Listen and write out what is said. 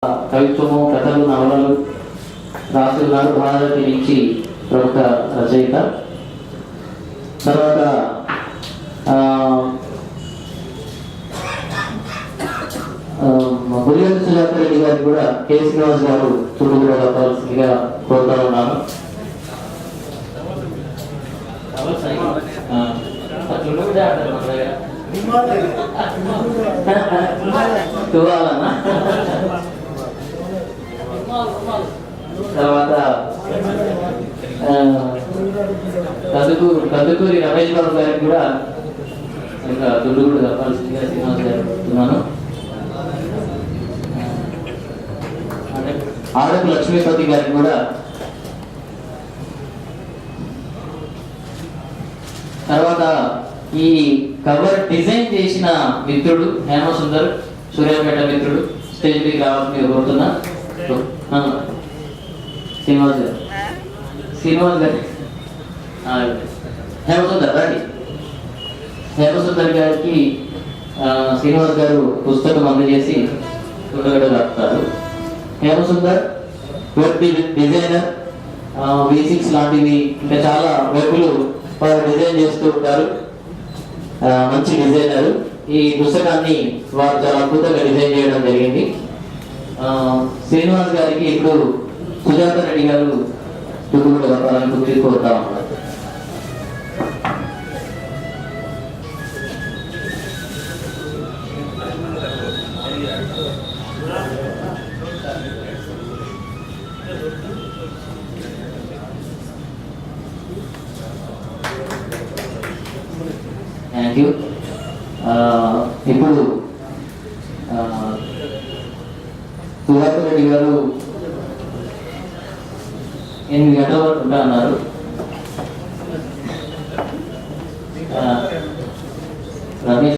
కవిత్వము, కథలు, నవలలు రాసి ఉన్నారు. భారతి నుంచి ప్రముఖ రచయిత. తర్వాత బురియల్ సుజాత రెడ్డి గారికి కూడా కె శ్రీనివాస్ గారు చుట్టూ చెప్పాల్సిందిగా కోరుతా ఉన్నాను. తర్వాత కందుకూరి రమేష్ బాబు గారికి కూడా ఇంకా దుడ్డు కూడా చెప్పాల్సిందిగా శ్రీనివాస్ గారు చెప్తున్నాను. ఆడపు లక్ష్మీపతి గారికి కూడా, తర్వాత ఈ కవర్ డిజైన్ చేసిన మిత్రుడు హేమసుందర్ సూర్యాపేట మిత్రుడు స్టేజ్ పైకి రావాల్సిందిగా కోరుతున్నా. శ్రీనివాస్ గారు హేమసుందర్ రండి. హేమసుందర్ గారికి శ్రీనివాస్ గారు పుస్తకం అందజేసి రాస్తారు. హేమసుందర్ వెబ్ డిజైనర్, V6 లాంటివి ఇంకా చాలా వెబ్లు వారు డిజైన్ చేస్తూ ఉంటారు. మంచి డిజైనర్. ఈ పుస్తకాన్ని వారు చాలా అద్భుతంగా డిజైన్ చేయడం జరిగింది. శ్రీనివాస్ గారికి ఇప్పుడు సుజాత రెడ్డి గారు చుట్టూ చెప్పాలని కోరుతా ఉన్నారు. Thank you. ఇప్పుడు సుజాత రెడ్డి గారు 8 గంటల వరకు ఉంటా అన్నారు. రమేష్